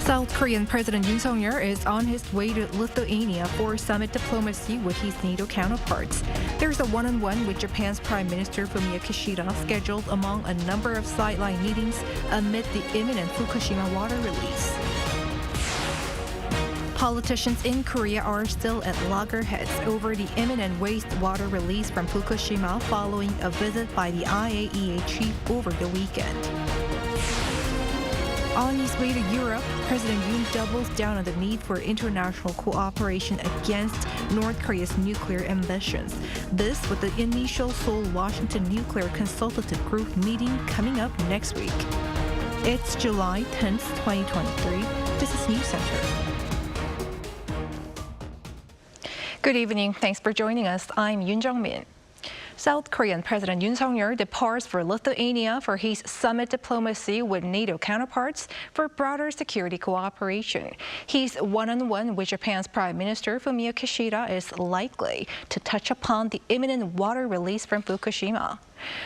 South Korean President Yoon Suk-yeol is on his way to Lithuania for summit diplomacy with his NATO counterparts. There's a one-on-one with Japan's Prime Minister Fumio Kishida scheduled among a number of sideline meetings amid the imminent Fukushima water release. Politicians in Korea are still at loggerheads over the imminent wastewater release from Fukushima following a visit by the IAEA chief over the weekend. On his way to Europe, President Yoon doubles down on the need for international cooperation against North Korea's nuclear ambitions. This with the initial Seoul-Washington Nuclear Consultative Group meeting coming up next week. It's July 10th, 2023. This is News Center. Good evening. Thanks for joining us. I'm Yoon Jung-min. South Korean President Yoon Suk-yeol departs for Lithuania for his summit diplomacy with NATO counterparts for broader security cooperation. His one-on-one with Japan's Prime Minister Fumio Kishida is likely to touch upon the imminent water release from Fukushima.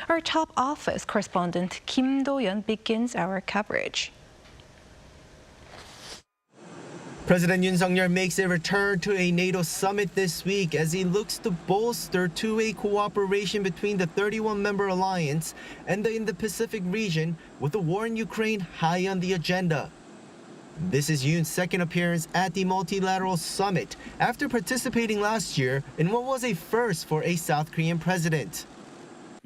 Our top office correspondent Kim Do-yeon begins our coverage. President Yoon Suk-yeol makes a return to a NATO summit this week as he looks to bolster two-way cooperation between the 31-member alliance and the Indo-Pacific region, with the war in Ukraine high on the agenda. This is Yoon's second appearance at the multilateral summit after participating last year in what was a first for a South Korean president.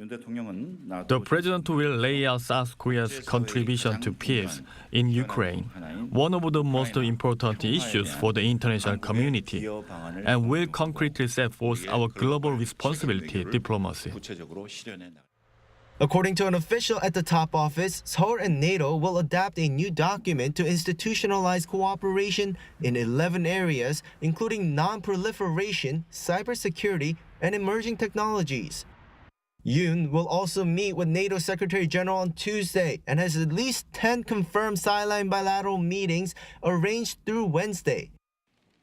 The president will lay out South Korea's contribution to peace in Ukraine, one of the most important issues for the international community, and will concretely set forth our global responsibility diplomacy. According to an official at the top office, Seoul and NATO will adapt a new document to institutionalize cooperation in 11 areas, including non-proliferation, cybersecurity, and emerging technologies. Yoon will also meet with NATO Secretary General on Tuesday and has at least 10 confirmed sideline bilateral meetings arranged through Wednesday.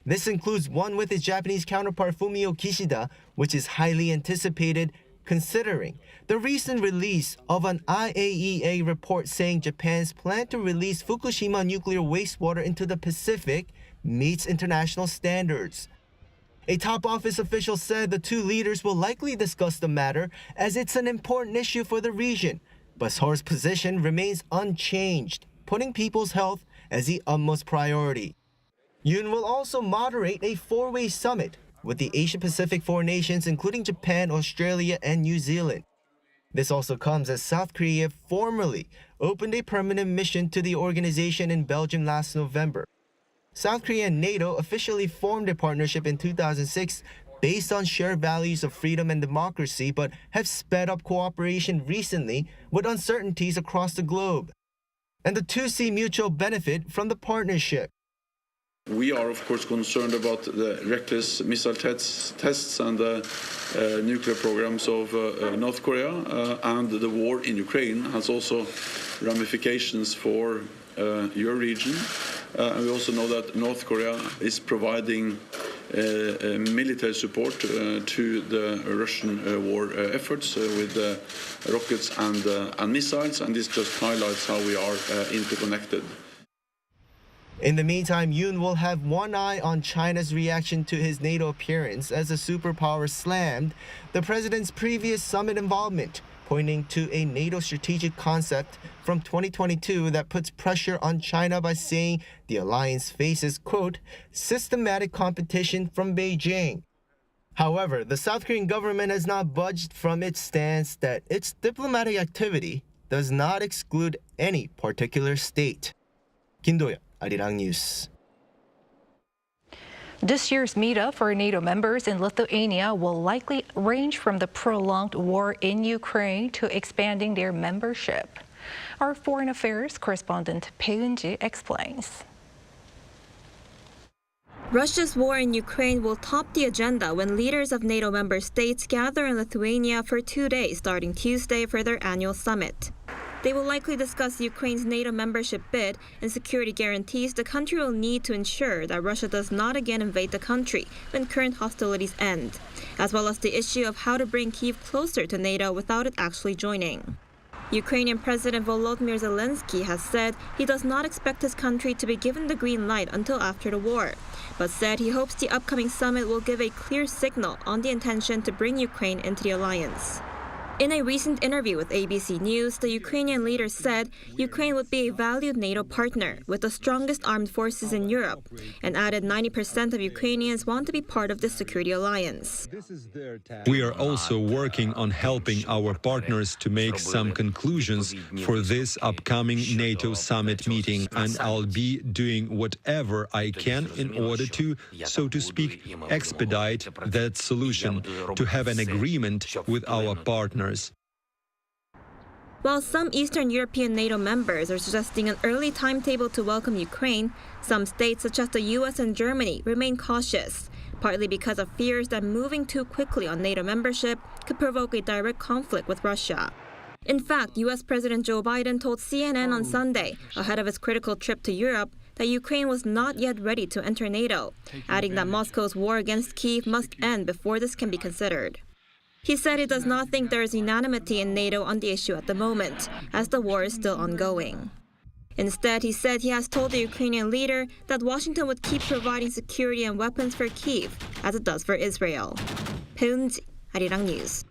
This includes one with his Japanese counterpart Fumio Kishida, which is highly anticipated considering the recent release of an IAEA report saying Japan's plan to release Fukushima nuclear wastewater into the Pacific meets international standards. A top office official said the two leaders will likely discuss the matter as it's an important issue for the region, but Seoul's position remains unchanged, putting people's health as the utmost priority. Yoon will also moderate a four-way summit with the Asia-Pacific four nations including Japan, Australia, and New Zealand. This also comes as South Korea formally opened a permanent mission to the organization in Belgium last November. South Korea and NATO officially formed a partnership in 2006 based on shared values of freedom and democracy, but have sped up cooperation recently with uncertainties across the globe. And the two see mutual benefit from the partnership. We are, of course, concerned about the reckless missile tests and the nuclear programs of North Korea, and the war in Ukraine has also ramifications for your region. And we also know that North Korea is providing military support to the Russian war efforts with rockets and missiles, and this just highlights how we are interconnected. In the meantime, Yoon will have one eye on China's reaction to his NATO appearance as the superpower slammed the president's previous summit involvement, pointing to a NATO strategic concept from 2022 that puts pressure on China by saying the alliance faces, quote, systematic competition from Beijing. However, the South Korean government has not budged from its stance that its diplomatic activity does not exclude any particular state. Kim Do-yeon, Arirang News. This year's meetup for NATO members in Lithuania will likely range from the prolonged war in Ukraine to expanding their membership. Our foreign affairs correspondent Bae Eun-ji explains. Russia's war in Ukraine will top the agenda when leaders of NATO member states gather in Lithuania for 2 days starting Tuesday for their annual summit. They will likely discuss Ukraine's NATO membership bid and security guarantees the country will need to ensure that Russia does not again invade the country when current hostilities end, as well as the issue of how to bring Kyiv closer to NATO without it actually joining. Ukrainian President Volodymyr Zelensky has said he does not expect his country to be given the green light until after the war, but said he hopes the upcoming summit will give a clear signal on the intention to bring Ukraine into the alliance. In a recent interview with ABC News, the Ukrainian leader said Ukraine would be a valued NATO partner with the strongest armed forces in Europe, and added 90% of Ukrainians want to be part of the security alliance. We are also working on helping our partners to make some conclusions for this upcoming NATO summit meeting, and I'll be doing whatever I can in order to, so to speak, expedite that solution, to have an agreement with our partners. While some Eastern European NATO members are suggesting an early timetable to welcome Ukraine, some states such as the US and Germany remain cautious, partly because of fears that moving too quickly on NATO membership could provoke a direct conflict with Russia. In fact, US President Joe Biden told CNN on Sunday, ahead of his critical trip to Europe, that Ukraine was not yet ready to enter NATO, adding that Moscow's war against Kyiv must end before this can be considered. He said he does not think there is unanimity in NATO on the issue at the moment, as the war is still ongoing. Instead, he said he has told the Ukrainian leader that Washington would keep providing security and weapons for Kyiv, as it does for Israel. 배은지, Arirang News.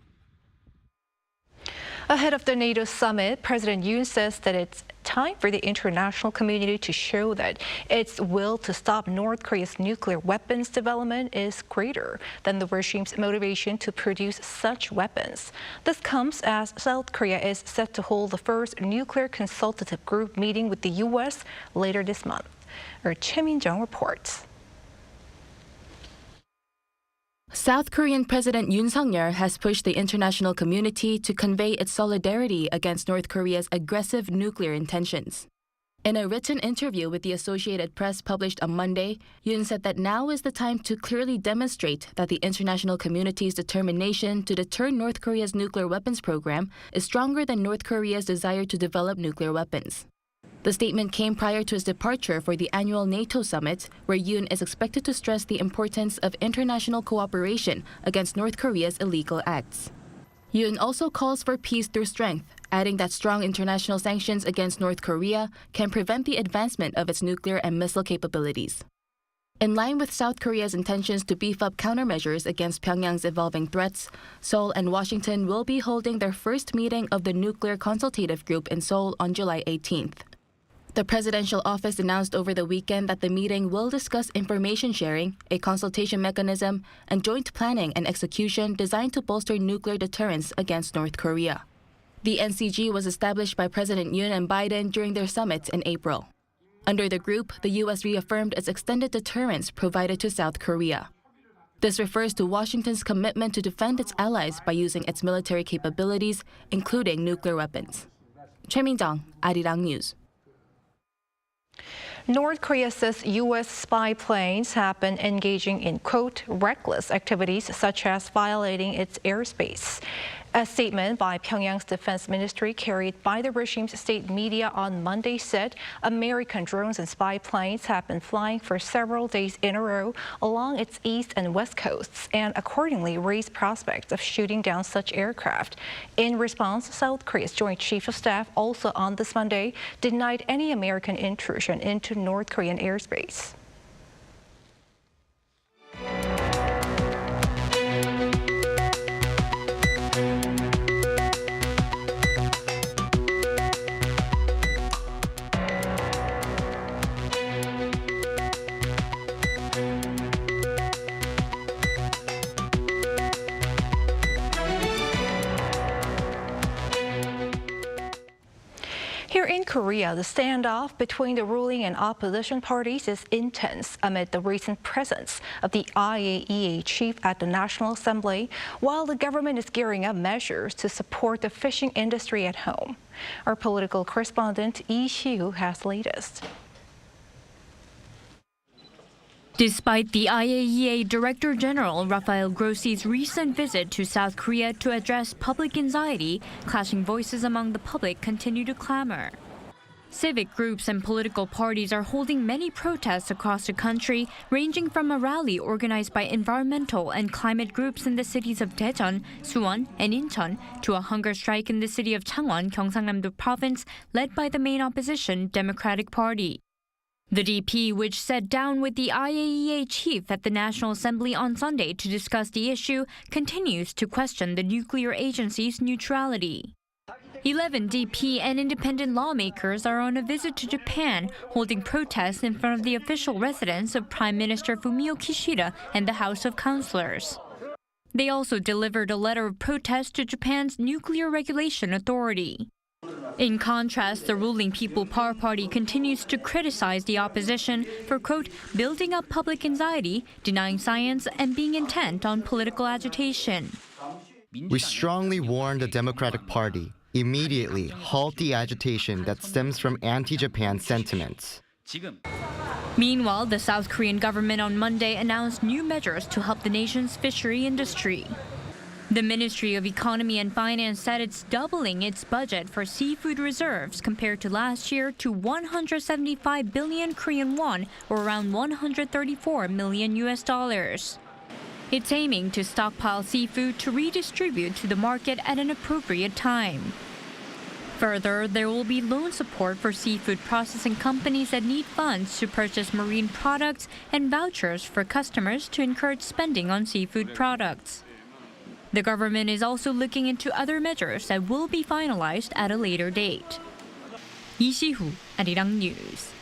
Ahead of the NATO summit, President Yoon says that it's time for the international community to show that its will to stop North Korea's nuclear weapons development is greater than the regime's motivation to produce such weapons. This comes as South Korea is set to hold the first nuclear consultative group meeting with the U.S. later this month. Our Choi Min-jung reports. South Korean President Yoon Suk-yeol has pushed the international community to convey its solidarity against North Korea's aggressive nuclear intentions. In a written interview with the Associated Press published on Monday, Yoon said that now is the time to clearly demonstrate that the international community's determination to deter North Korea's nuclear weapons program is stronger than North Korea's desire to develop nuclear weapons. The statement came prior to his departure for the annual NATO summit, where Yoon is expected to stress the importance of international cooperation against North Korea's illegal acts. Yoon also calls for peace through strength, adding that strong international sanctions against North Korea can prevent the advancement of its nuclear and missile capabilities. In line with South Korea's intentions to beef up countermeasures against Pyongyang's evolving threats, Seoul and Washington will be holding their first meeting of the Nuclear Consultative Group in Seoul on July 18th. The presidential office announced over the weekend that the meeting will discuss information sharing, a consultation mechanism, and joint planning and execution designed to bolster nuclear deterrence against North Korea. The NCG was established by President Yoon and Biden during their summit in April. Under the group, the U.S. reaffirmed its extended deterrence provided to South Korea. This refers to Washington's commitment to defend its allies by using its military capabilities, including nuclear weapons. Choi Min-jung, Arirang News. North Korea says U.S. spy planes have been engaging in, quote, reckless activities such as violating its airspace. A statement by Pyongyang's defense ministry carried by the regime's state media on Monday said American drones and spy planes have been flying for several days in a row along its east and west coasts and accordingly raised prospects of shooting down such aircraft. In response, South Korea's Joint Chief of Staff also on this Monday denied any American intrusion into North Korean airspace. Here in Korea, the standoff between the ruling and opposition parties is intense amid the recent presence of the IAEA chief at the National Assembly, while the government is gearing up measures to support the fishing industry at home. Our political correspondent Lee Si-woo has the latest. Despite the IAEA Director General Rafael Grossi's recent visit to South Korea to address public anxiety, clashing voices among the public continue to clamor. Civic groups and political parties are holding many protests across the country, ranging from a rally organized by environmental and climate groups in the cities of Daejeon, Suwon, and Incheon, to a hunger strike in the city of Changwon, Gyeongsangnam-do Province, led by the main opposition, Democratic Party. The DP, which sat down with the IAEA chief at the National Assembly on Sunday to discuss the issue, continues to question the nuclear agency's neutrality. 11 DP and independent lawmakers are on a visit to Japan, holding protests in front of the official residence of Prime Minister Fumio Kishida and the House of Councillors. They also delivered a letter of protest to Japan's Nuclear Regulation Authority. In contrast, the ruling People Power Party continues to criticize the opposition for, quote, building up public anxiety, denying science, and being intent on political agitation. We strongly warn the Democratic Party immediately halt the agitation that stems from anti-Japan sentiments. Meanwhile, the South Korean government on Monday announced new measures to help the nation's fishery industry. The Ministry of Economy and Finance said it's doubling its budget for seafood reserves compared to last year to 175 billion Korean won, or around $134 million. It's aiming to stockpile seafood to redistribute to the market at an appropriate time. Further, there will be loan support for seafood processing companies that need funds to purchase marine products and vouchers for customers to encourage spending on seafood products. The government is also looking into other measures that will be finalized at a later date. 이시후, Arirang News.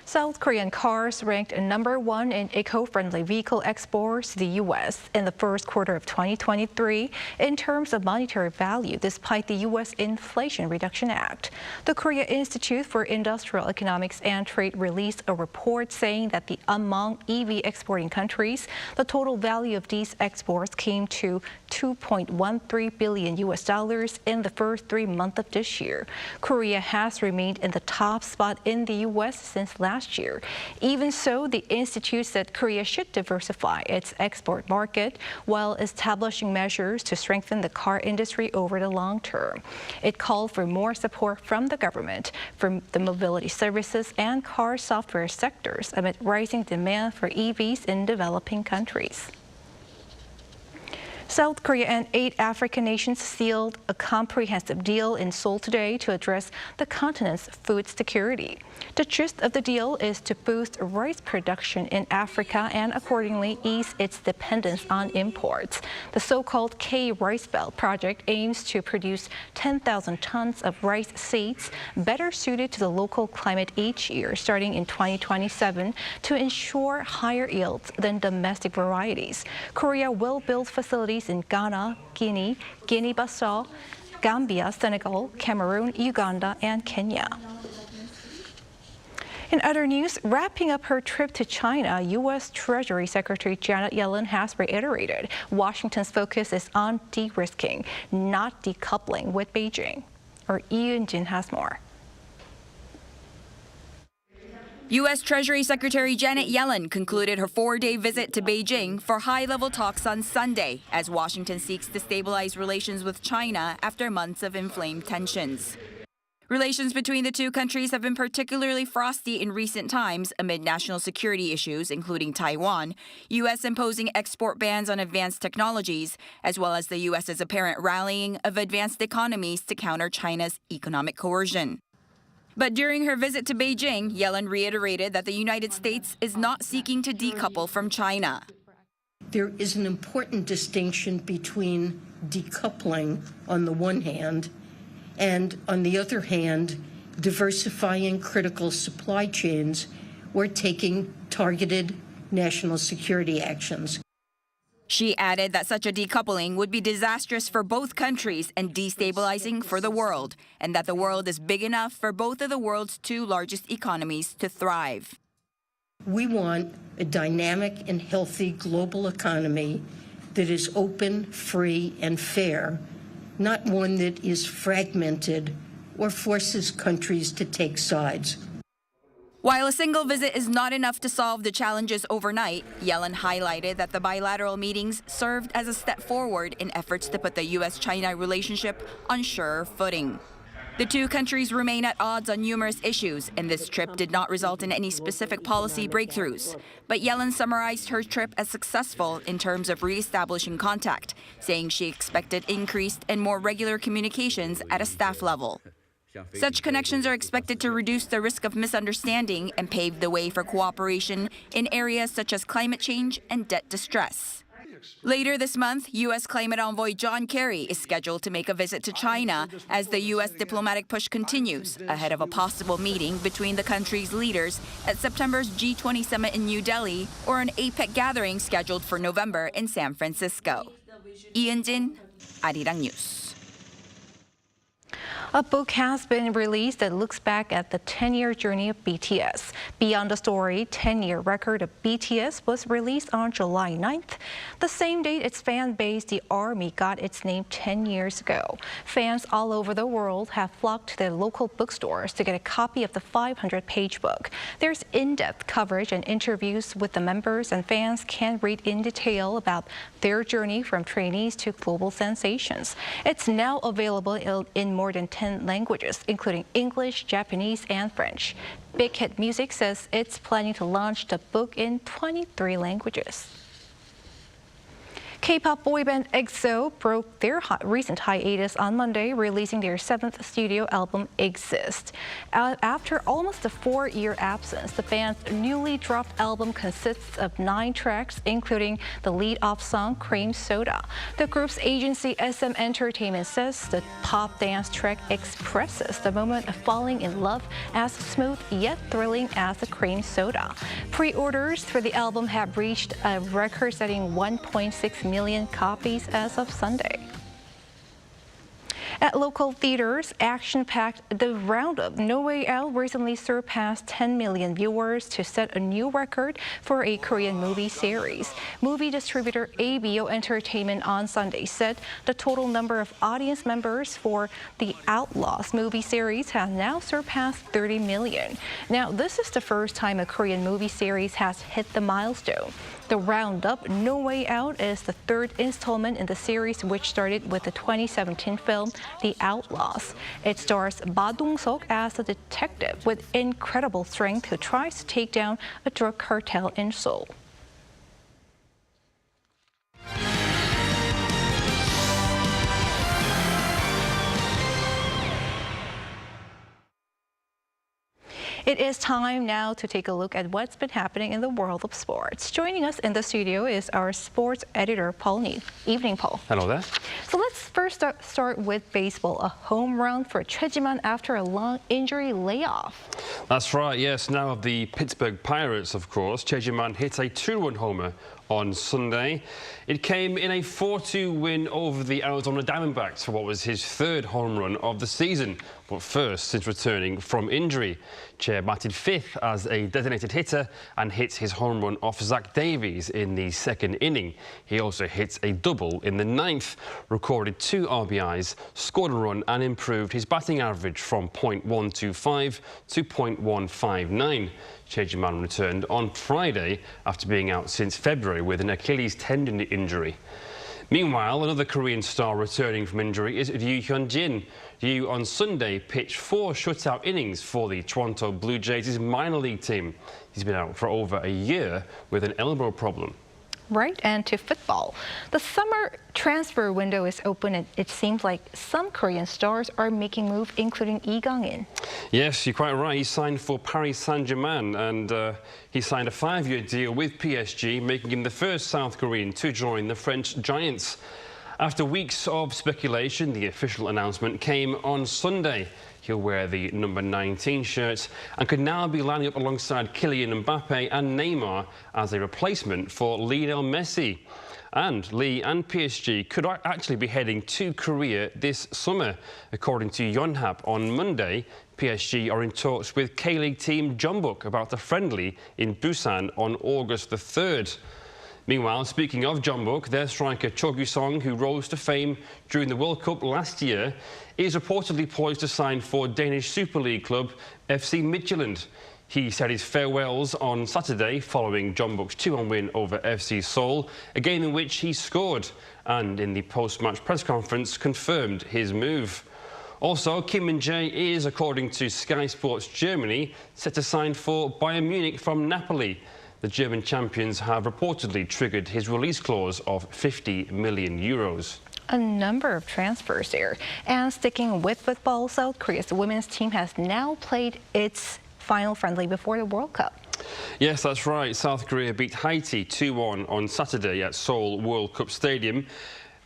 South Korean cars ranked number 1 in eco-friendly vehicle exports to the U.S. in the first quarter of 2023 in terms of monetary value, despite the U.S. Inflation Reduction Act. The Korea Institute for Industrial Economics and Trade released a report saying that among EV exporting countries, the total value of these exports came to $2.13 billion in the first 3 months of this year. Korea has remained in the top spot in the U.S. since last year. Even so, the institute said Korea should diversify its export market while establishing measures to strengthen the car industry over the long term. It called for more support from the government, from the mobility services and car software sectors amid rising demand for EVs in developing countries. South Korea and 8 African nations sealed a comprehensive deal in Seoul today to address the continent's food security. The gist of the deal is to boost rice production in Africa and accordingly ease its dependence on imports. The so-called K-Rice Belt project aims to produce 10,000 tons of rice seeds better suited to the local climate each year, starting in 2027, to ensure higher yields than domestic varieties. Korea will build facilities in Ghana, Guinea, Guinea-Bissau, Gambia, Senegal, Cameroon, Uganda, and Kenya. In other news, wrapping up her trip to China, U.S. Treasury Secretary Janet Yellen has reiterated Washington's focus is on de-risking, not decoupling with Beijing. Our Yoon has more. U.S. Treasury Secretary Janet Yellen concluded her 4-day visit to Beijing for high-level talks on Sunday as Washington seeks to stabilize relations with China after months of inflamed tensions. Relations between the two countries have been particularly frosty in recent times amid national security issues, including Taiwan, U.S. imposing export bans on advanced technologies, as well as the U.S.'s apparent rallying of advanced economies to counter China's economic coercion. But during her visit to Beijing, Yellen reiterated that the United States is not seeking to decouple from China. There is an important distinction between decoupling on the one hand and, on the other hand, diversifying critical supply chains or taking targeted national security actions. She added that such a decoupling would be disastrous for both countries and destabilizing for the world, and that the world is big enough for both of the world's 2 largest economies to thrive. We want a dynamic and healthy global economy that is open, free, and fair, not one that is fragmented or forces countries to take sides. While a single visit is not enough to solve the challenges overnight, Yellen highlighted that the bilateral meetings served as a step forward in efforts to put the U.S.-China relationship on surer footing. The two countries remain at odds on numerous issues, and this trip did not result in any specific policy breakthroughs. But Yellen summarized her trip as successful in terms of re-establishing contact, saying she expected increased and more regular communications at a staff level. Such connections are expected to reduce the risk of misunderstanding and pave the way for cooperation in areas such as climate change and debt distress. Later this month, U.S. climate envoy John Kerry is scheduled to make a visit to China as the U.S. diplomatic push continues, ahead of a possible meeting between the country's leaders at September's G20 summit in New Delhi or an APEC gathering scheduled for November in San Francisco. Jin, Arirang News. A book has been released that looks back at the 10-year journey of BTS. Beyond the Story, 10-year record of BTS was released on July 9th, the same date its fan base, the ARMY, got its name 10 years ago. Fans all over the world have flocked to their local bookstores to get a copy of the 500-page book. There's in-depth coverage and interviews with the members, and fans can read in detail about their journey from trainees to global sensations. It's now available in more than 10 languages, including English, Japanese, and French. Big Hit Music says it's planning to launch the book in 23 languages. K-pop boy band EXO broke their recent hiatus on Monday, releasing their 7th studio album, Exist. After almost a 4-year absence, the band's newly dropped album consists of 9 tracks, including the lead-off song, Cream Soda. The group's agency, SM Entertainment, says the pop dance track expresses the moment of falling in love as smooth yet thrilling as the Cream Soda. Pre-orders for the album have reached a record-setting 1.6 million copies as of Sunday. At local theaters, action-packed The Roundup, No Way Out recently surpassed 10 million viewers to set a new record for a Korean movie series. Movie distributor ABO Entertainment on Sunday said the total number of audience members for the Outlaws movie series has now surpassed 30 million. Now, this is the first time a Korean movie series has hit the milestone. The Roundup, No Way Out is the 3rd installment in the series, which started with the 2017 film The Outlaws. It stars Ba Dong-seok as a detective with incredible strength who tries to take down a drug cartel in Seoul. It is time now to take a look at what's been happening in the world of sports. Joining us in the studio is our sports editor, Paul Need. Evening, Paul. Hello there. So let's first start with baseball. A home run for Choi Ji-man after a long injury layoff. That's right, yes. Now of the Pittsburgh Pirates, of course. Choi Ji-man hit a 2-run homer on Sunday. It came in a 4-2 win over the Arizona Diamondbacks for what was his 3rd home run of the season, but first since returning from injury. Che batted 5th as a designated hitter and hits his home run off Zach Davies in the 2nd inning. He also hits a double in the 9th, recorded 2 RBIs, scored a run and improved his batting average from .125 to .159. Choi Ji-man returned on Friday after being out since February with an Achilles tendon injury. Meanwhile, another Korean star returning from injury is Ryu Hyun-jin. Ryu on Sunday pitched 4 shutout innings for the Toronto Blue Jays' minor league team. He's been out for over a year with an elbow problem. Right, and to football. The summer transfer window is open, and it seems like some Korean stars are making moves, including Lee Gang-in. Yes, you're quite right. He signed for Paris Saint-Germain, and he signed a 5-year deal with PSG, making him the first South Korean to join the French Giants. After weeks of speculation, the official announcement came on Sunday. He'll wear the number 19 shirt and could now be lining up alongside Kylian Mbappe and Neymar as a replacement for Lionel Messi. And Lee and PSG could actually be heading to Korea this summer. According to Yonhap on Monday, PSG are in talks with K-League team Jeonbuk about the friendly in Busan on August the 3rd. Meanwhile, speaking of Jeonbuk, their striker Cho Gu-sung, who rose to fame during the World Cup last year, is reportedly poised to sign for Danish Super League club FC Midtjylland. He said his farewells on Saturday following Jeonbuk's 2-1 win over FC Seoul, a game in which he scored, and in the post-match press conference confirmed his move. Also, Kim Min-jae is, according to Sky Sports Germany, set to sign for Bayern Munich from Napoli. The German champions have reportedly triggered his release clause of €50 million. A number of transfers there. And sticking with football, South Korea's women's team has now played its final friendly before the World Cup. Yes, that's right. South Korea beat Haiti 2-1 on Saturday at Seoul World Cup Stadium.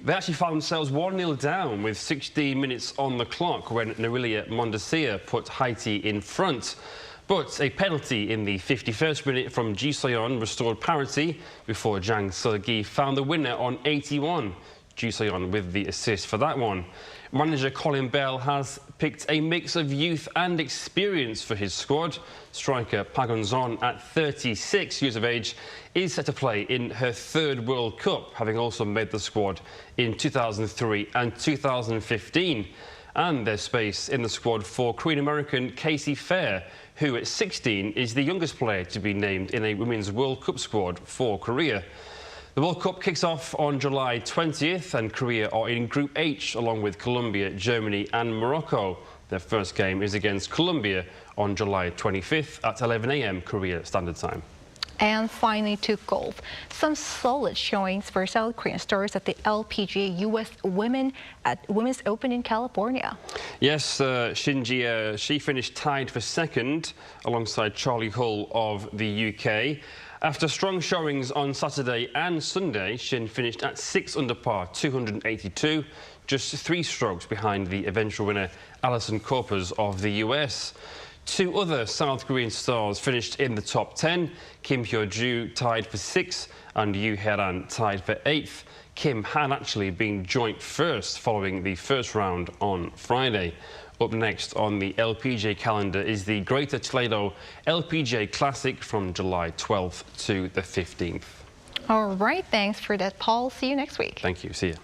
They actually found themselves 1-0 down with 16 minutes on the clock when Narilia Mondesir put Haiti in front. But a penalty in the 51st minute from Ji Soyeon restored parity before Jang Se-gi found the winner on 81. Ji Soyeon with the assist for that one. Manager Colin Bell has picked a mix of youth and experience for his squad. Striker Park Eun-son, at 36 years of age, is set to play in her third World Cup, having also made the squad in 2003 and 2015. And there's space in the squad for Korean-American Casey Fair, who at 16 is the youngest player to be named in a Women's World Cup squad for Korea. The World Cup kicks off on July 20th, and Korea are in Group H along with Colombia, Germany and Morocco. Their first game is against Colombia on July 25th at 11 a.m. Korea Standard Time. And finally to golf. Some solid showings for South Korean stars at the LPGA US Women's Open in California. Yes, Shinji, she finished tied for second alongside Charlie Hull of the UK. After strong showings on Saturday and Sunday, Shin finished at 6 under par, 282, just 3 strokes behind the eventual winner Alison Corpers of the US. 2 other South Korean stars finished in the top 10. Kim Hyo-joo tied for 6th and Yoo Hae-ran tied for 8th. Kim had actually been joint first following the first round on Friday. Up next on the LPGA calendar is the Greater Toledo LPGA Classic from July 12th to the 15th. All right, thanks for that, Paul. See you next week. Thank you. See you.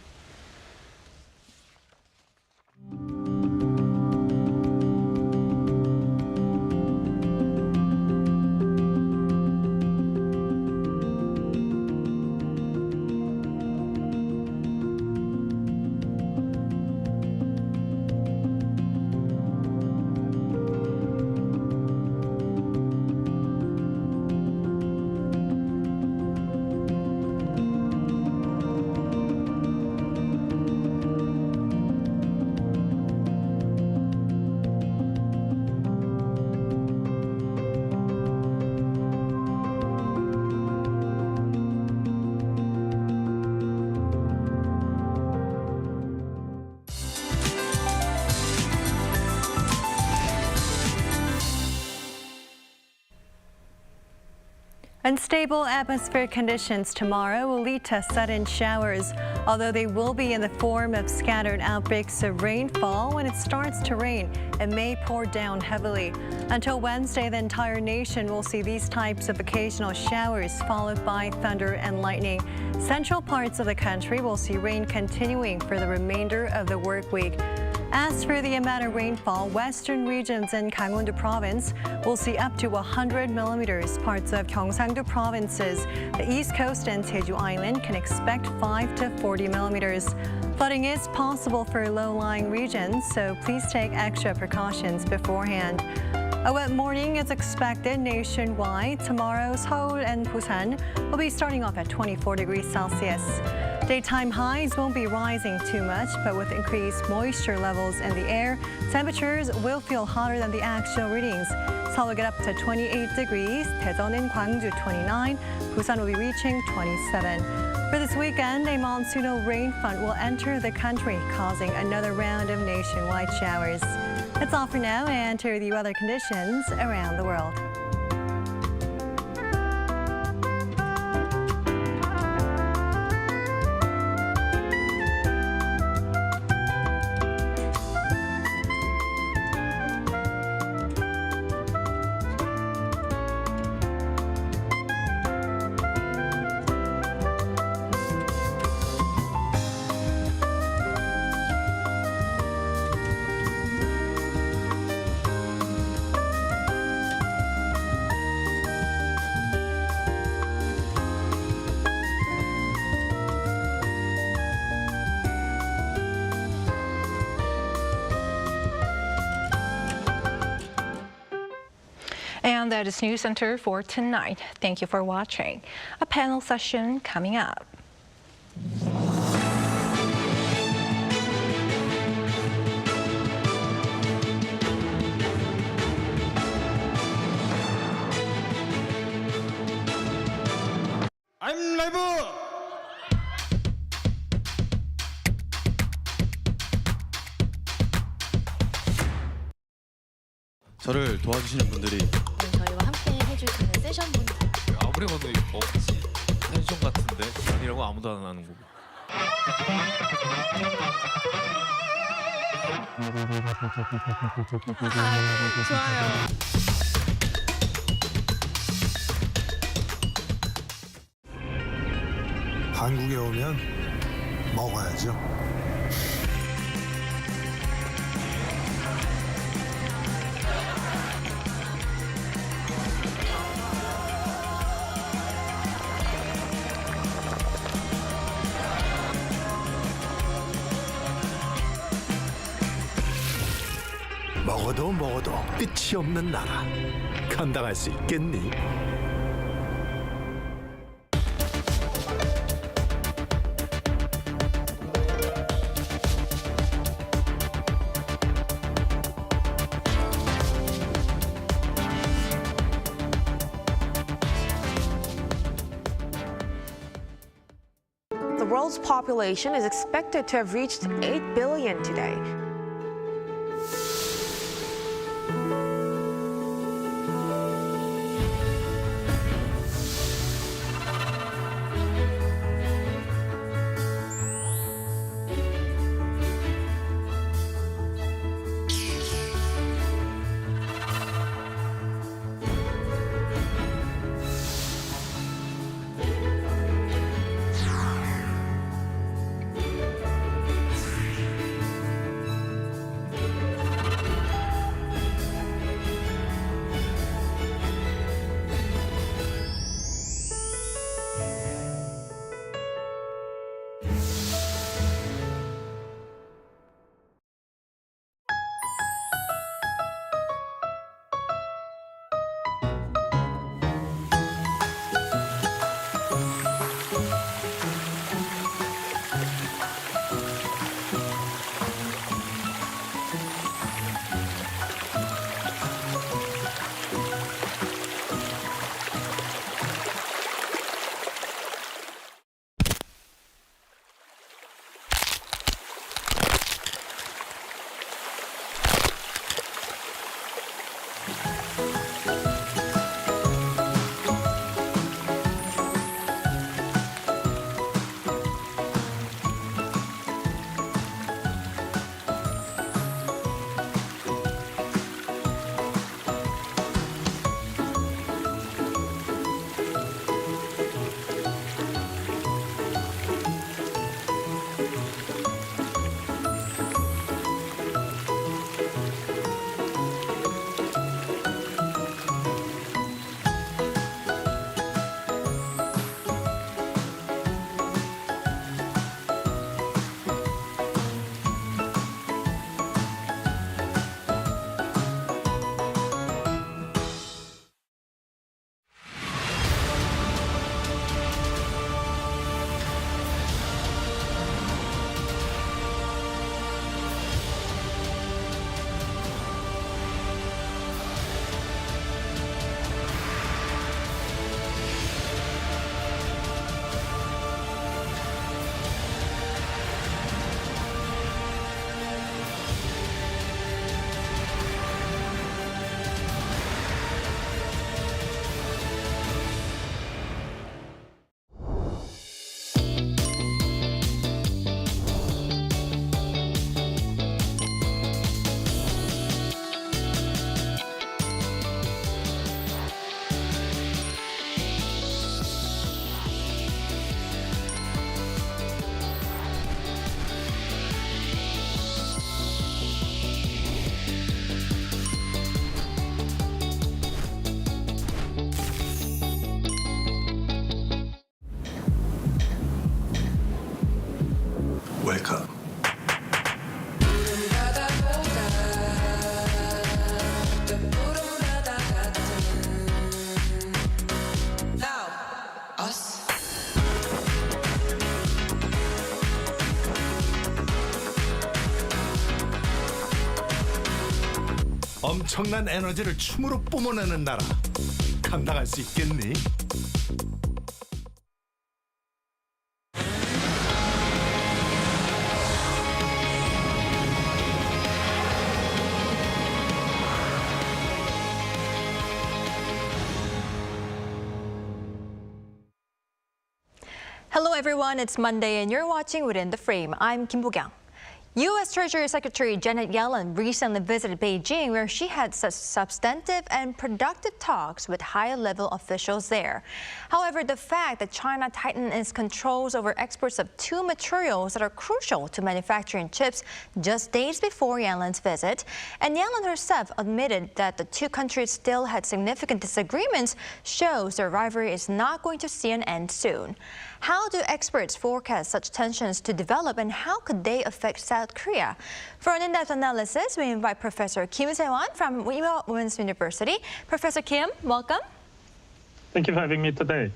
Unstable atmospheric conditions tomorrow will lead to sudden showers, although they will be in the form of scattered outbreaks of rainfall. When it starts to rain, it may pour down heavily. Until Wednesday, the entire nation will see these types of occasional showers, followed by thunder and lightning. Central parts of the country will see rain continuing for the remainder of the work week. As for the amount of rainfall, western regions in Gangwon-do province will see up to 100 millimeters. Parts of Gyeongsang-do provinces, the east coast and Jeju Island can expect 5 to 40 millimeters. Flooding is possible for low-lying regions, so please take extra precautions beforehand. A wet morning is expected nationwide. Tomorrow, Seoul and Busan will be starting off at 24 degrees Celsius. Daytime highs won't be rising too much, but with increased moisture levels in the air, temperatures will feel hotter than the actual readings. Seoul will get up to 28 degrees, Daejeon and Gwangju 29, Busan will be reaching 27. For this weekend, a monsoonal rain front will enter the country, causing another round of nationwide showers. That's all for now, and to review other conditions around the world. And that is News Center for tonight. Thank you for watching. A panel session coming up. I'm live! 저를 도와주시는 분들이 저희와 함께 해주시는 세션분들 아무리 봐도 이거 먹지 펜션 같은데 아니라고 아무도 안 하는 거고 좋아요. 한국에 오면 먹어야죠. 먹어도 끝이 없는 나라. 감당할 수 있겠니? The world's population is expected to have reached 8 billion today. 엄청난 에너지를 춤으로 뿜어내는 나라. 감당할 수 있겠니? Hello everyone, it's Monday and you're watching Within the Frame. I'm Kim Bo-kyung. U.S. Treasury Secretary Janet Yellen recently visited Beijing, where she had such substantive and productive talks with high-level officials there. However, the fact that China tightened its controls over exports of two materials that are crucial to manufacturing chips just days before Yellen's visit, and Yellen herself admitted that the two countries still had significant disagreements, shows their rivalry is not going to see an end soon. How do experts forecast such tensions to develop, and how could they affect South Korea? For an in-depth analysis, we invite Professor Kim Se-won from Ewha Women's University. Professor Kim, welcome. Thank you for having me today.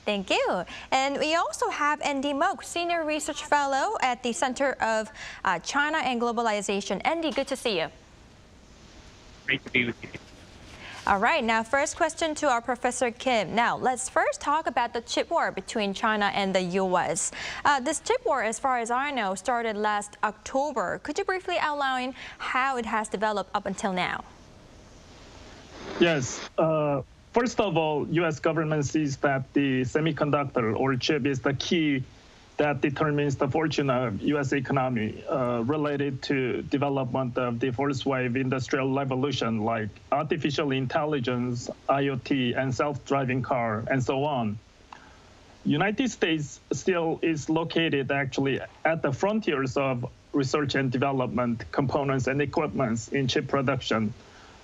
Thank you. And we also have Andy Moak, Senior Research Fellow at the Center of China and Globalization. Andy, good to see you. Great to be with you. All right, now first question to our Professor Kim. Now, let's first talk about the chip war between China and the U.S. This chip war, as far as I know, started last October. Could you briefly outline how it has developed up until now? Yes. First of all, U.S. government sees that the semiconductor or chip is the key that determines the fortune of U.S. economy related to development of the first wave industrial revolution like artificial intelligence, IoT, and self-driving car, and so on. United States still is located actually at the frontiers of research and development, components and equipments in chip production.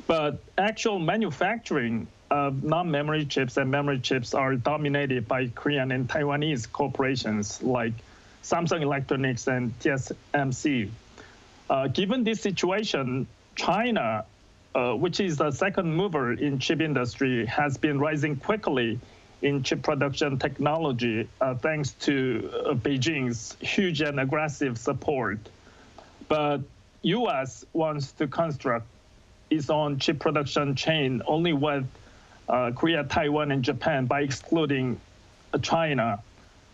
But actual manufacturing of non-memory chips and memory chips are dominated by Korean and Taiwanese corporations like Samsung Electronics and TSMC. Given this situation, China, which is the second mover in chip industry, has been rising quickly in chip production technology thanks to Beijing's huge and aggressive support. But U.S. wants to construct its own chip production chain only with Korea, Taiwan, and Japan by excluding China.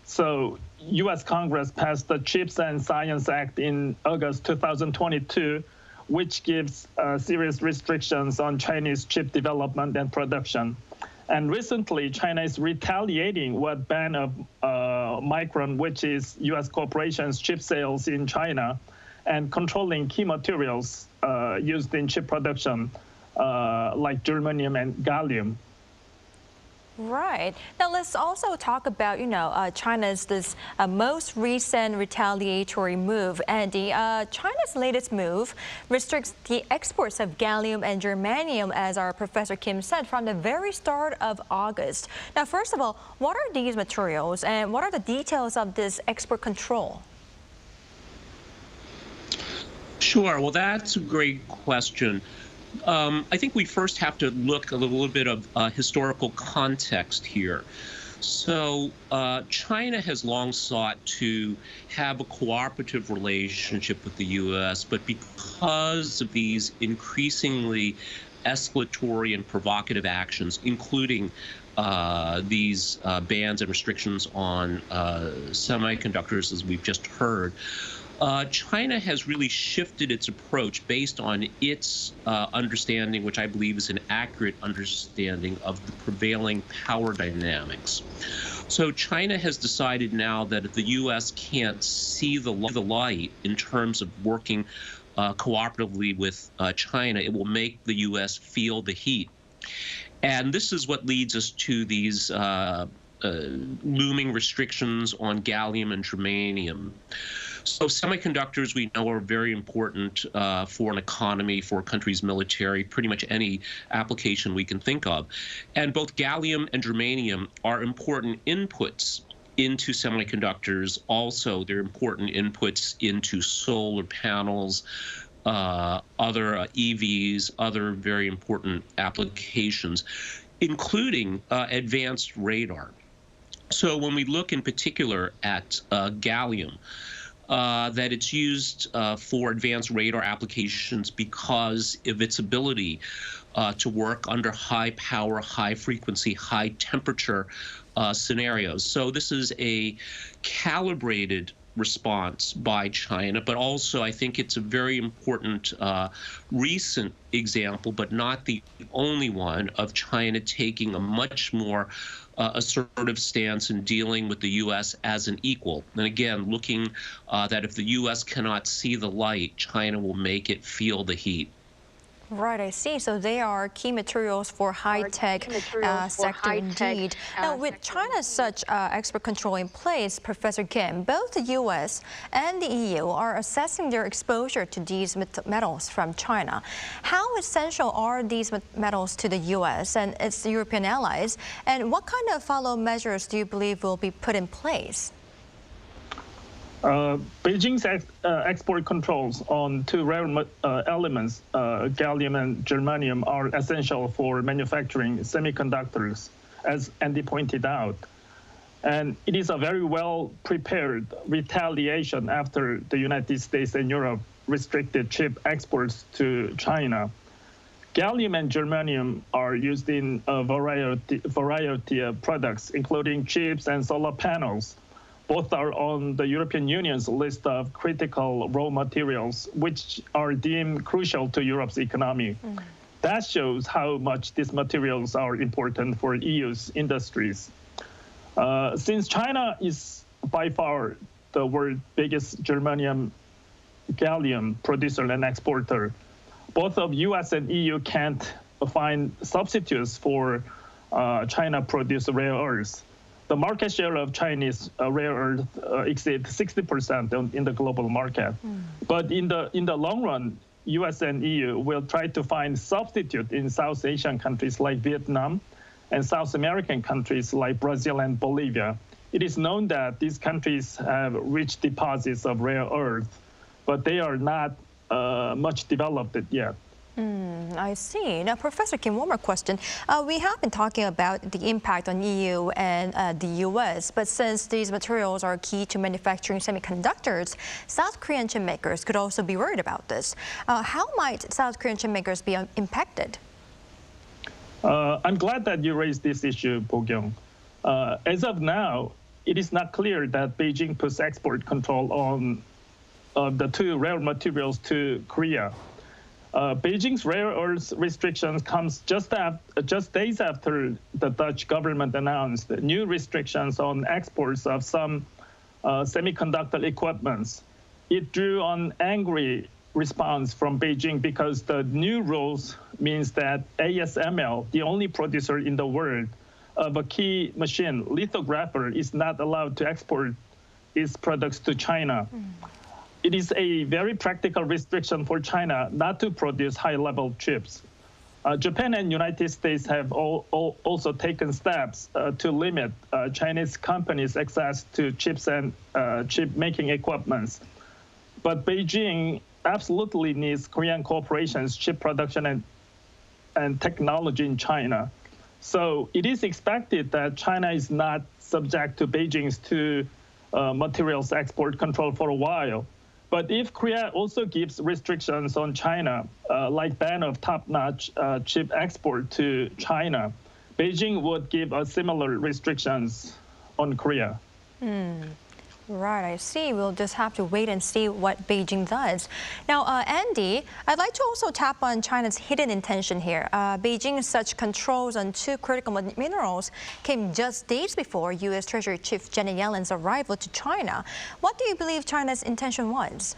So U.S. Congress passed the CHIPS and Science Act in August 2022, which gives serious restrictions on Chinese chip development and production. And recently, China is retaliating with ban of Micron, which is U.S. corporations' chip sales in China, and controlling key materials used in chip production, like germanium and gallium. Right. Now let's also talk about, China's this most recent retaliatory move. Andy, China's latest move restricts the exports of gallium and germanium, as our Professor Kim said, from the very start of August. Now, first of all, what are these materials and what are the details of this export control? Sure. Well, that's a great question. I think we first have to look at a little bit of historical context here. So China has long sought to have a cooperative relationship with the U.S., but because of these increasingly escalatory and provocative actions, including these bans and restrictions on semiconductors, as we've just heard, China has really shifted its approach based on its understanding, which I believe is an accurate understanding of the prevailing power dynamics. So China has decided now that if the U.S. can't see the light in terms of working cooperatively with China, it will make the U.S. feel the heat. And this is what leads us to these looming restrictions on gallium and germanium. So semiconductors, we know, are very important for an economy, for a country's military, pretty much any application we can think of. And both gallium and germanium are important inputs into semiconductors. Also, they're important inputs into solar panels, other EVs, other very important applications, including advanced radar. So when we look in particular at gallium, that it's used for advanced radar applications because of its ability to work under high power, high frequency, high temperature scenarios. So this is a calibrated response by China, but also I think it's a very important recent example, but not the only one, of China taking a much more assertive stance in dealing with the U.S. as an equal. And again, looking that if the U.S. cannot see the light, China will make it feel the heat. Right, I see. So they are key materials for high-tech sector indeed. Now, with China's such export control in place, Professor Kim, both the U.S. and the EU are assessing their exposure to these metals from China. How essential are these metals to the U.S. and its European allies? And what kind of follow measures do you believe will be put in place? Beijing's export controls on two rare elements, gallium and germanium, are essential for manufacturing semiconductors, as Andy pointed out. And it is a very well-prepared retaliation after the United States and Europe restricted chip exports to China. Gallium and germanium are used in a variety of products, including chips and solar panels. Both are on the European Union's list of critical raw materials, which are deemed crucial to Europe's economy. That shows how much these materials are important for EU's industries. Since China is by far the world's biggest germanium gallium producer and exporter, both of US and EU can't find substitutes for China-produced rare earths. The market share of Chinese rare earth exceeds 60% in the global market. But in the long run, US and EU will try to find substitute in South Asian countries like Vietnam and South American countries like Brazil and Bolivia. It is known that these countries have rich deposits of rare earth, but they are not much developed yet. I see. Now, Professor Kim, one more question. We have been talking about the impact on EU and the US, but since these materials are key to manufacturing semiconductors, South Korean chip makers could also be worried about this. How might South Korean chip makers be impacted? I'm glad that you raised this issue, Bo-kyung. As of now, it is not clear that Beijing puts export control on the two rare materials to Korea. Beijing's rare earth restrictions comes just days after the Dutch government announced new restrictions on exports of some semiconductor equipments. It drew an angry response from Beijing because the new rules means that ASML, the only producer in the world of a key machine lithographer, is not allowed to export its products to China. It is a very practical restriction for China not to produce high-level chips. Japan and United States have also taken steps to limit Chinese companies' access to chips and chip-making equipments. But Beijing absolutely needs Korean corporations' chip production and technology in China. So it is expected that China is not subject to Beijing's two materials export control for a while. But if Korea also gives restrictions on China, like ban of top-notch chip export to China, Beijing would give similar restrictions on Korea. Right, I see. We'll just have to wait and see what Beijing does. Now, Andy, I'd like to also tap on China's hidden intention here. Beijing's such controls on two critical minerals came just days before U.S. Treasury Chief Janet Yellen's arrival to China. What do you believe China's intention was?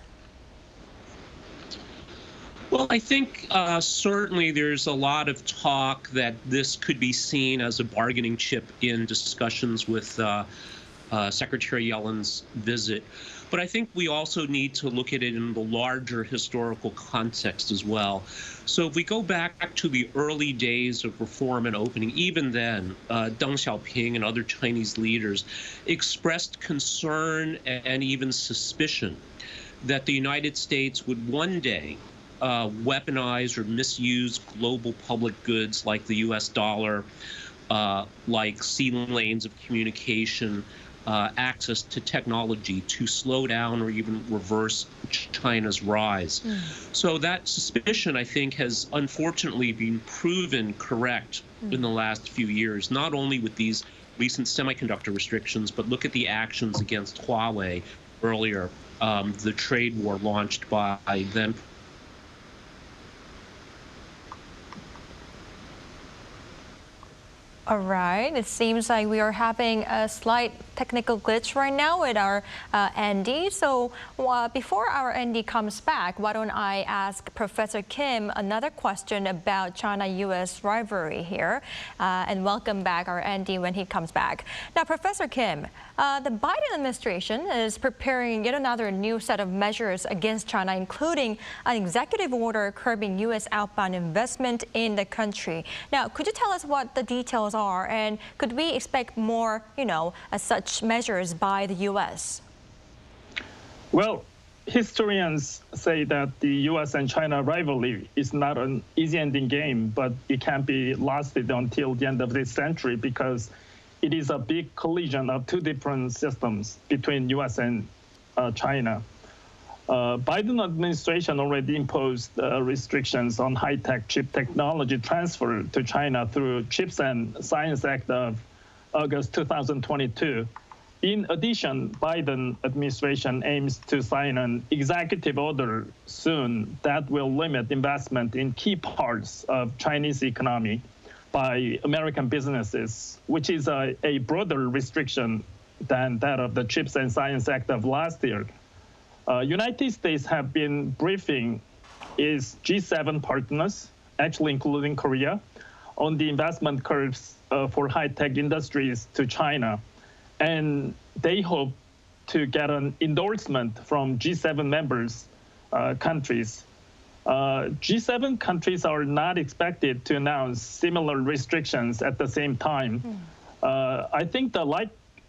Well, I think certainly there's a lot of talk that this could be seen as a bargaining chip in discussions with Secretary Yellen's visit. But I think we also need to look at it in the larger historical context as well. So if we go back to the early days of reform and opening, even then, Deng Xiaoping and other Chinese leaders expressed concern and even suspicion that the United States would one day weaponize or misuse global public goods like the US dollar, like sea lanes of communication, access to technology to slow down or even reverse China's rise. So that suspicion, I think, has unfortunately been proven correct in the last few years, not only with these recent semiconductor restrictions, but look at the actions against Huawei earlier, the trade war launched by then. All right, it seems like we are having a slight technical glitch right now with our Andy. So before our Andy comes back, why don't I ask Professor Kim another question about China-U.S. rivalry here. And welcome back our Andy when he comes back. Now, Professor Kim, the Biden administration is preparing yet another new set of measures against China, including an executive order curbing U.S. outbound investment in the country. Now, could you tell us what the details are, and could we expect more, such measures by the U.S.? Well, historians say that the U.S. and China rivalry is not an easy-ending game, but it can be lasted until the end of this century because it is a big collision of two different systems between U.S. and China. Biden administration already imposed restrictions on high-tech chip technology transfer to China through CHIPS and Science Act of August 2022. In addition, Biden administration aims to sign an executive order soon that will limit investment in key parts of Chinese economy by American businesses, which is a broader restriction than that of the CHIPS and Science Act of last year. United States have been briefing its G7 partners, actually including Korea, on the investment curves for high-tech industries to China. And they hope to get an endorsement from G7 members countries. G7 countries are not expected to announce similar restrictions at the same time. I think the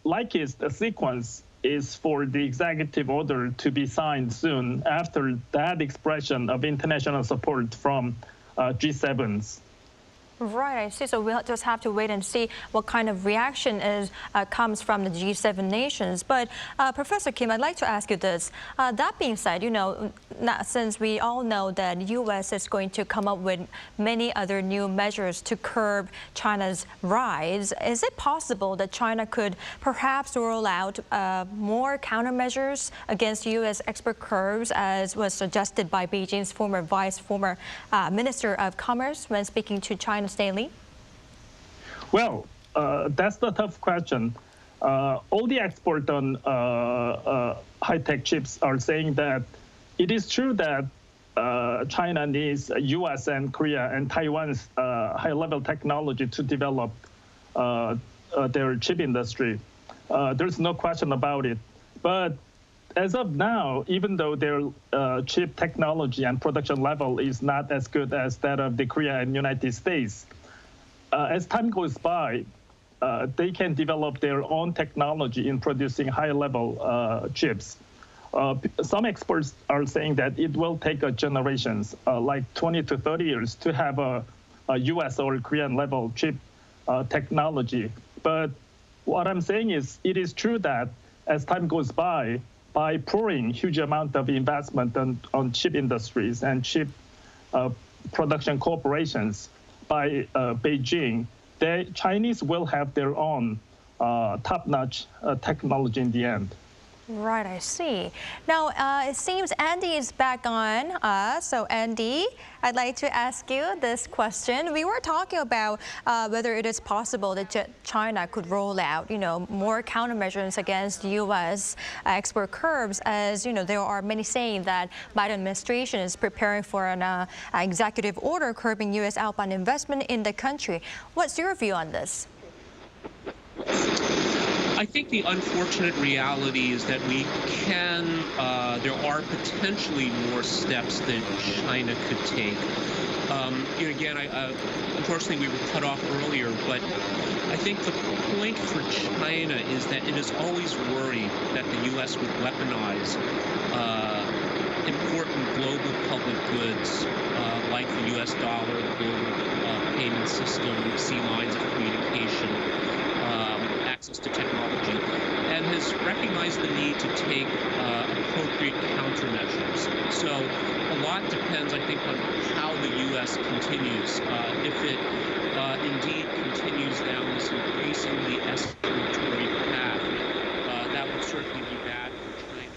likeliest sequence is for the executive order to be signed soon after that expression of international support from G7s. Right, I see. So we'll just have to wait and see what kind of reaction comes from the G7 nations. But Professor Kim, I'd like to ask you this. That being said, since we all know that the U.S. is going to come up with many other new measures to curb China's rise, is it possible that China could perhaps roll out more countermeasures against U.S. export curbs, as was suggested by Beijing's former Minister of Commerce when speaking to China's Daily? Well, that's the tough question. All the experts on high-tech chips are saying that it is true that China needs U.S. and Korea and Taiwan's high-level technology to develop their chip industry. There's no question about it. But as of now, even though their chip technology and production level is not as good as that of the Korea and United States, as time goes by, they can develop their own technology in producing high-level chips. Some experts are saying that it will take generations, like 20 to 30 years, to have a U.S. or Korean level chip technology. But what I'm saying is, it is true that as time goes by pouring huge amount of investment on chip industries and chip production corporations by Beijing, the Chinese will have their own top-notch technology in the end. Right, I see. Now, it seems Andy is back on. So, Andy, I'd like to ask you this question. We were talking about whether it is possible that China could roll out, more countermeasures against U.S. export curbs, as, there are many saying that Biden administration is preparing for an executive order curbing U.S. outbound investment in the country. What's your view on this? I think the unfortunate reality is that there are potentially more steps that China could take. Again, unfortunately, we were cut off earlier, but I think the point for China is that it is always worried that the U.S. would weaponize important global public goods like the U.S. dollar, the global payment system, sea lines of communication, access to technology. And has recognized the need to take appropriate countermeasures. So a lot depends, I think, on how the U.S. continues. If it indeed continues down this increasingly escalatory path, that would certainly be bad for China.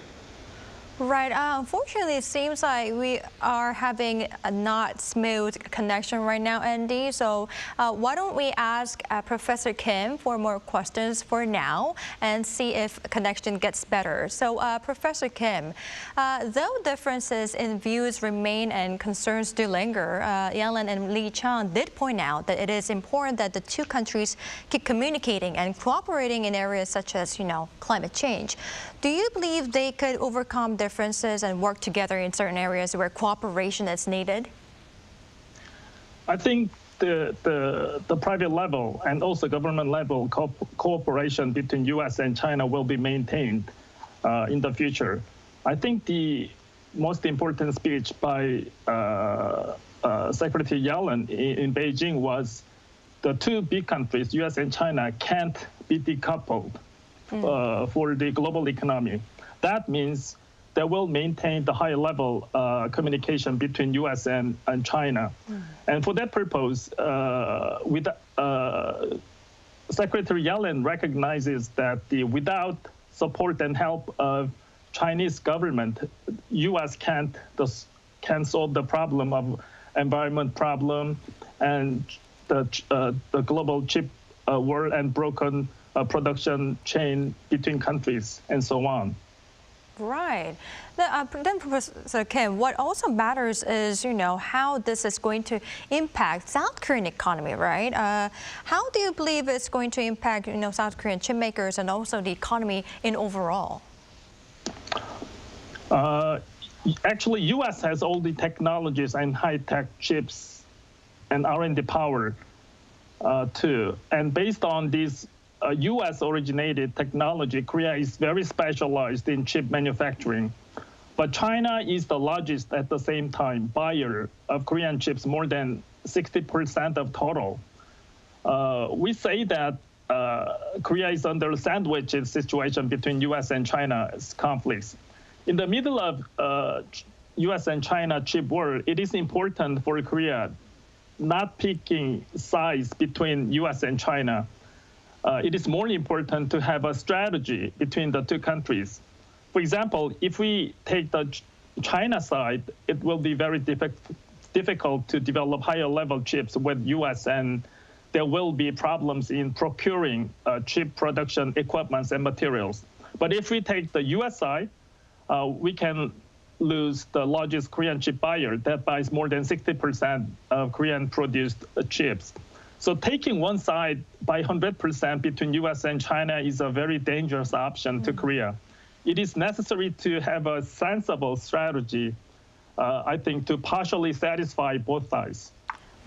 Right. Unfortunately, it seems like we are having a not smooth connection right now, Andy. So why don't we ask Professor Kim for more questions for now and see if connection gets better. So Professor Kim, though differences in views remain and concerns do linger, Yellen and Lee Chang did point out that it is important that the two countries keep communicating and cooperating in areas such as, climate change. Do you believe they could overcome differences and work together in certain areas where cooperation is needed? I think the private level and also government level cooperation between U.S. and China will be maintained in the future. I think the most important speech by Secretary Yellen in Beijing was the two big countries, U.S. and China, can't be decoupled for the global economy. That means they will maintain the high level communication between U.S. and China. And for that purpose, Secretary Yellen recognizes that without support and help of Chinese government, U.S. can't solve the problem of environment problem and the global chip war and broken production chain between countries and so on. Right. Then, Professor Kim, what also matters is, how this is going to impact South Korean economy, right? How do you believe it's going to impact, South Korean chip makers and also the economy in overall? Actually, U.S. has all the technologies and high-tech chips and R&D power too. And based on these U.S.-originated technology, Korea is very specialized in chip manufacturing. But China is the largest at the same time buyer of Korean chips, more than 60% of total. We say that Korea is under a sandwich situation between U.S. and China's conflicts. In the middle of U.S. and China chip war, it is important for Korea not picking sides between U.S. and China. It is more important to have a strategy between the two countries. For example, if we take the China side, it will be very difficult to develop higher level chips with U.S. and there will be problems in procuring chip production equipment and materials. But if we take the U.S. side, we can lose the largest Korean chip buyer that buys more than 60% of Korean-produced chips. So taking one side by 100% between U.S. and China is a very dangerous option to Korea. It is necessary to have a sensible strategy, I think, to partially satisfy both sides.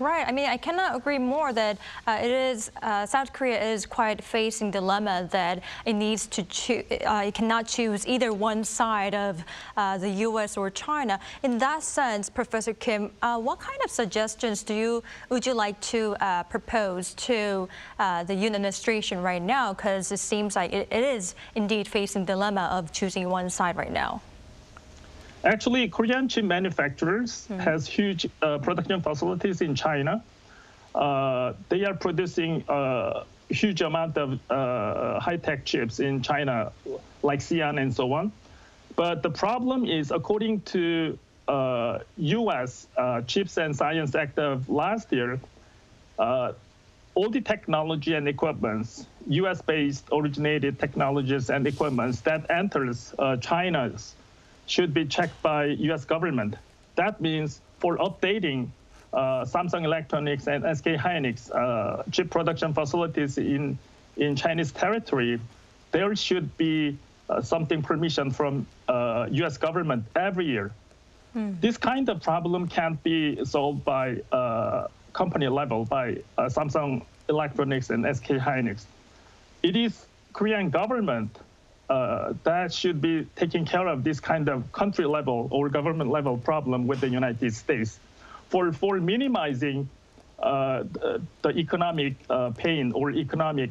Right. I mean, I cannot agree more that South Korea is quite facing dilemma that it needs to choose. It cannot choose either one side of the U.S. or China. In that sense, Professor Kim, what kind of suggestions would you like to propose to the Yoon administration right now? Because it seems like it is indeed facing dilemma of choosing one side right now. Actually, Korean chip manufacturers has huge production facilities in China. They are producing a huge amount of high-tech chips in China, like Xi'an and so on. But the problem is, according to U.S. Chips and Science Act of last year, all the technology and equipments, U.S.-based originated technologies and equipments that enters China's should be checked by U.S. government. That means for updating Samsung Electronics and SK Hynix chip production facilities in Chinese territory, there should be something permission from U.S. government every year. This kind of problem can't be solved by company level, by Samsung Electronics and SK Hynix. It is Korean government that should be taking care of this kind of country level or government level problem with the United States for minimizing the economic pain or economic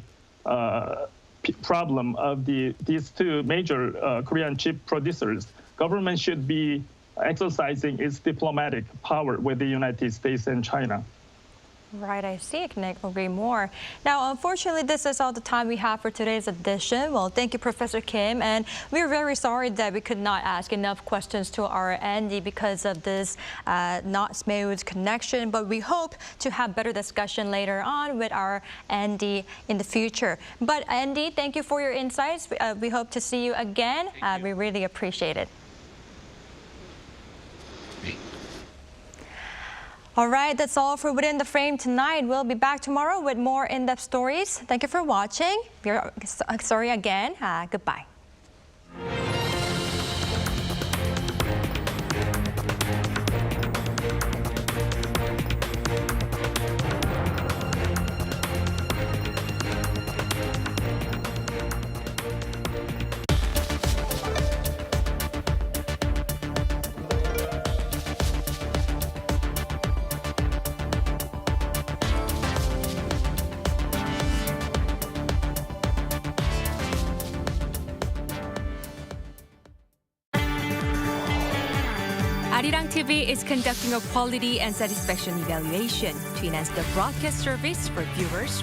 problem of these two major Korean chip producers, government should be exercising its diplomatic power with the United States and China. Right, I see. I can agree more. Now, unfortunately, this is all the time we have for today's edition. Well, thank you, Professor Kim. And we're very sorry that we could not ask enough questions to our Andy because of this not smooth connection. But we hope to have better discussion later on with our Andy in the future. But Andy, thank you for your insights. We hope to see you again. We really appreciate it. All right, that's all for Within the Frame tonight. We'll be back tomorrow with more in-depth stories. Thank you for watching. Sorry again. Goodbye. Arirang TV is conducting a quality and satisfaction evaluation to enhance the broadcast service for viewers